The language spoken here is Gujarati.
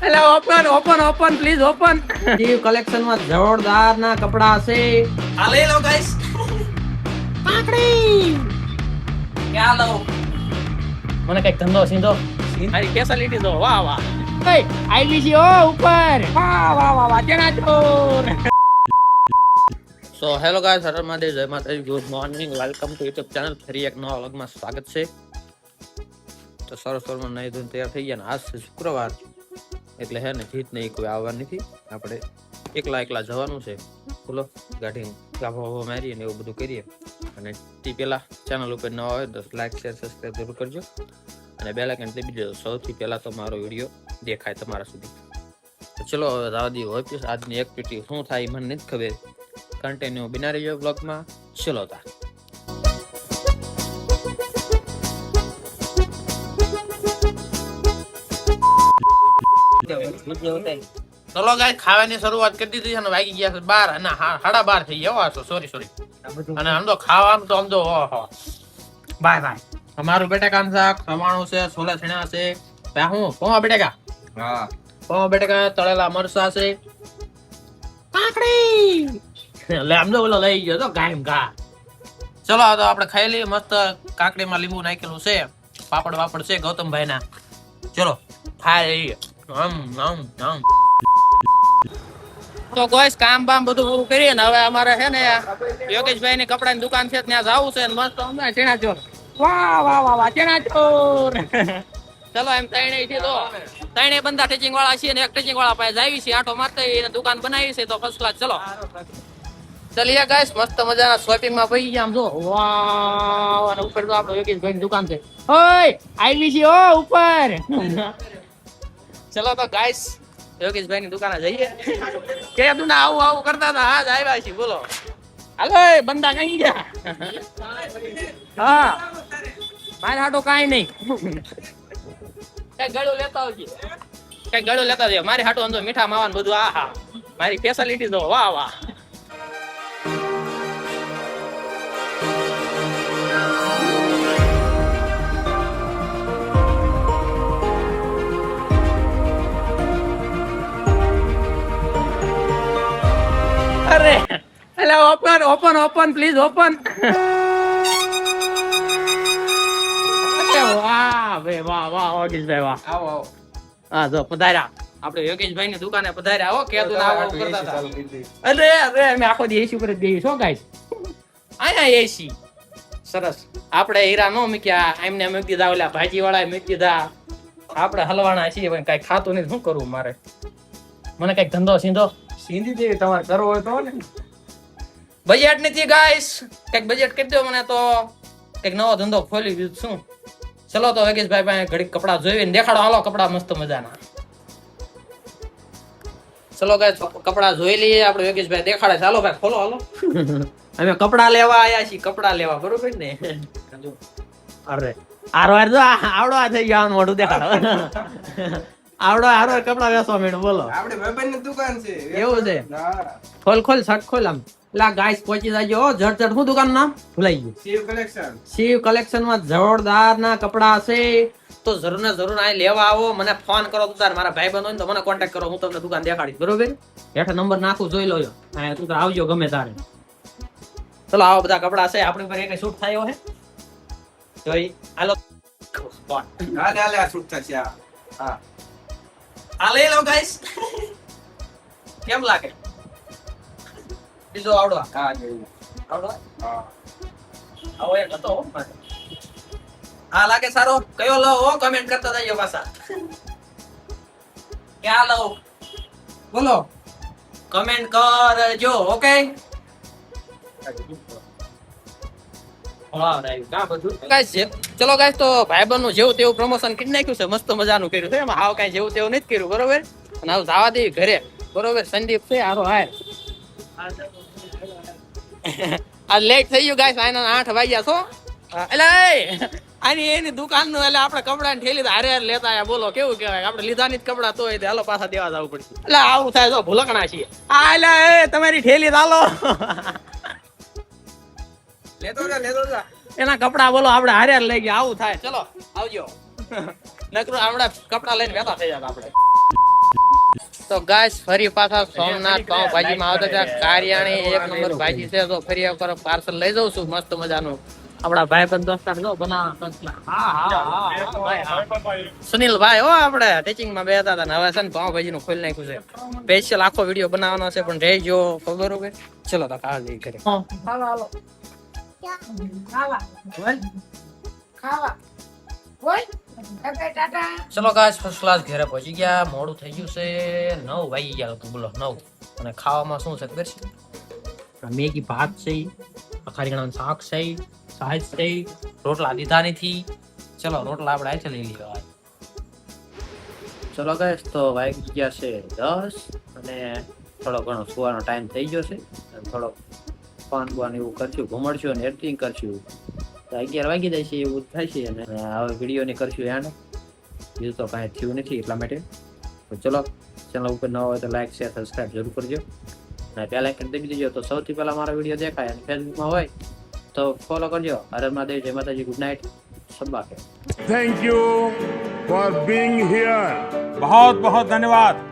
એટલે open open open please open. જીવ કલેક્શન માં જોરદાર ના કપડા છે. આ લઈ લો ગાઈસ. પાકડી ક્યાં લો? મને કઈક ધંધો સીધો મારી ફેસિલિટી દો. વાહ વાહ આઈબીસી ઓ ઉપર. વાહ વાહ વાહ વાહ જણા ચોર. સો હેલો ગાઈસ, હર મહાદેવ, જય માતાજી, good morning, welcome to YouTube channel. ફરી એક નવા વ્લોગમાં સ્વાગત છે. તો સરસમાં નહીં ધોઈને તૈયાર થઈ ગયા ને આજ છે શુક્રવાર, એટલે હે ને જીત નહીં કોઈ આવવા નથી. આપણે એકલા જવાનું છે. બોલો ગાડી ગાભો મારીએ ને એવું બધું કરીએ. અને તે પહેલા ચેનલ ઉપર નવા હોય તો લાઈક શેર સબસ્ક્રાઈબ જરૂર કરજો અને બેલ આઇકન દબાવી દેજો. સૌથી પહેલા તો મારો વિડીયો દેખાય તમારા સુધી. તો ચલો હવે જવા દઈએ ઓફિસ. આજની એક્ટિવિટી શું થાય મને નથી ખબર. કન્ટિન્યુ બિના રહીજો બ્લોગમાં. ચલો તા ચલો ગાઈસ, ખાવાની શરૂઆત કરી દીધી છે અને વાગી ગયા છે 12 અને 12:30 થઈ ગયા. સોરી અને આમ તો ખાવાનું તો આમ તો ઓહો બાય બાય. અમારું બટેકાનું શાક, ખમણું છે, છોલા છણા છે, હું પોવા બટેકા, હા પોવા બટેકા, તળેલા મરચા છે, કાકડી એટલે આમ તો ઓલો લઈ ગયો તો ગાયમ ગા. ચલો તો આપણે ખાઈ લઈએ. મસ્ત કાકડીમાં લીંબુ નાખેલું છે, પાપડ વાપડ છે ગૌતમભાઈ ના. ચલો ખાઈ લઈએ. તો કોઈ કામ બામ બધું પૂરું કરીએ ને હવે અમારે છે ને યોગેશભાઈ ની કપડાની દુકાન છે ત્યાં જવું છે. મસ્ત અમને ચેણાચોર. વાહ વાહ વાહ વાહ ચેણાચોર. ચલો એમ ત્રણે બંદા ટીચિંગ વાળા છીએ ને એક ટીચિંગ વાળા પાસે જાવી છે. આટો મારતા દુકાન બનાવી છે તો ફર્સ્ટ ક્લાસ. ચલો ચલીએ ગાઈસ, મસ્ત મજાના શોપિંગ માં પડી ગયા. આમ જો વાહ, અને ઉપર તો આપણો યોગેશભાઈ ની દુકાન છે. ઓય આઈવીસી ઓ ઉપર. ચલો તો ગાઈસ યોગેશભાઈ ની દુકાને જઈએ. કે તું ના આવું કરતા હતા. હા જ આવ્યા છીએ. બોલો હાલો બંદા કઈ ગયા? હા મારે હાટો કાંઈ નહીં. કઈ ગળું લેતા આવજે, કઈ ગળું લેતા આવજે. મારી હાટો અંદર મીઠા માવાનું બધું. આહા મારી ફેસિલિટી તો વાહ વાહ. અરે એટલે open open open please open. વાહ ભાઈ વાહ વાહ યોગેશભાઈ વાહ. આવો આવો. હા જો પધાર્યા આપણે યોગેશભાઈ ની દુકાને પધાર્યા. હો કેતું ના આવું કરતા હતા. અરે અરે અમે આખો દી એસી ઉપર જ બેહી છો ગાઈસ. આયા એસી સરસ. આપણે હીરા નો મૂક્યા, એમને મૂકી દીધા, ઓલા ભાજી વાળા મૂકી દીધા. આપણે હલવાના છીએ પણ કઈ ખાતું નહીં. શું કરવું મારે? મને કઈક ધંધો સીધો સિંધી જેવી તમારે કરવો હોય તો ને. બજેટ નથી ગાઈસ, કઈક બજેટ કરી દો મને તો કઈક નવો ધંધો ખોલી દીધું. શું ચલો તો યોગેશભાઈ પાસે ઘડીક કપડા જોઈને દેખાડો. હાલો કપડા મસ્ત મજાના. ચલો ગાઈસ કપડા જોઈ લઈએ. આપણે યોગેશભાઈ દેખાડે. ચાલો ભાઈ ખોલો હાલો. અમે કપડા લેવા આયા છીએ. કપડા લેવા બરોબર ને? અરે આરો આર જો આવડો આ થઈ ગયો. મોઢું દેખાડો. આવડો આરો કપડા વેચવા મેળો. બોલો આપણે ભાઈબંધની દુકાન છે. એવું છે? હા ખોલ શર્ટ ખોલ. આમ લા ગાઈસ પહોંચી જાજો. ઝટ શું દુકાન નામ ભૂલાઈ ગયું? શિવ કલેક્શન માં જોરદાર ના કપડા છે. તો જરૂર ને જરૂર અહીં લેવા આવો. મને ફોન કરો. તું તાર મારા ભાઈબંધ હોય ને તો મને કોન્ટેક્ટ કરો. હું તમને દુકાન દેખાડીશ. બરોબર? હેઠળ નંબર નાખું, જોઈ લો. હા તું તો આવજો ગમે તારે. ચલો આવા બધા કપડા છે. આપણી પર એક શૂટ થયો હે જોઈ. હાલો હાલે આ છૂટ થશે. હા આ લઈ લો ગાઈસ. કેમ લાગે? બીજો આવડો. હા જોયું. આવડો હા આવો એક હતો મારે. આ લાગે સારો? કયો લો હો કમેન્ટ કરતા જજો પાછા. ક્યાં લો બોલો, કમેન્ટ કરજો. ઓકે ચલો ગાઈસ, તો ભાઈબંધ નું જેવું તેવું પ્રમોશન કરી નાખ્યું છે. મસ્ત મજાનું કર્યું છે. એમાં હાવ કઈ જેવું તેવું નથી કર્યું. બરોબર? અને હવે જવા દેવી ઘરે. બરોબર? સંદીપ છે હારો હાર. આ લેટ થઈ ગયું ગાઈસ. આના 8 વાગ્યા છો. એટલે આની એની દુકાન નું એટલે આપણે કપડા ની ઠેલી હારે લેતા આયા. બોલો કેવું કેવાય? આપણે લીધા ની કપડા તો હાલો પાછા દેવા જવું પડશે. એટલે આવું થાય તો ભૂલકણા છીએ. એટલે તમારી ઠેલી હાલો લેતો જા. એના કપડા બોલો આપણે હારે લઈ ગયા. આવું થાય. ચલો આવજો. નકરું આપણે કપડા લઈને વેતા થઈ જતા આપણે. તો ગાઈસ ફરી પાછા સોમનાથ પાઉં ભાજીમાં આવતા હતા. કારિયાણી એક નંબર ભાજી છે. તો ફરી એકવાર પાર્સલ લઈ જાઉં છું મસ્ત મજાનું. આપણા ભાઈ બંધ દોસ્તાર જો બનાવવા સુનિલભાઈ હો આપણે ટીચિંગમાં બેઠા હતા ને હવે છે ને પાઉં ભાજી નું ખોલી નાખ્યું છે. સ્પેશિયલ આખો વિડીયો બનાવવાનો છે પણ રહેજો ખબર હોય. ચલો તો કાળજી કરે ચલો ગાઈસ ફર્સ્ટ ક્લાસ ઘરે પહોંચી ગયા. મોડું થઈ ગયું છે 9 વાગી ગયા તો બોલો 9. અને ખાવામાં શું છે ખબર છે? મેગી ભાત છે, ખારીગણાનું શાક છે, સાઈઝ છે, રોટલા દીધા નથી. ચલો રોટલા આપણે આથી લઈ લીધા. ચલો ગાઈસ તો વાગી ગયા છે 10 અને થોડો ઘણો સુવાનો ટાઈમ થઈ ગયો છે. થોડો ફોન બોન એવું કરશું, ઘુમડશું અને એડિટિંગ કરશું. 11 વાગી જાય છે એવું થાય છે. અને હવે વિડીયો ને કરશું યાર, બીજું તો કાંઈ થયું નથી એટલા માટે. તો ચલો ચેનલ ઉપર ન હોય તો લાઈક શેર સબસ્ક્રાઈબ જરૂર કરજો અને બેલ આઇકન દબાવી દેજો તો સૌથી પહેલા મારા વિડીયો દેખાય. અને ફેસબુકમાં હોય તો ફોલો કરજો. હર મહાદેવ, જય માતાજી, ગુડ નાઇટ, સબ્બા કે. Thank you for being here. बहुत बहुत धन्यवाद.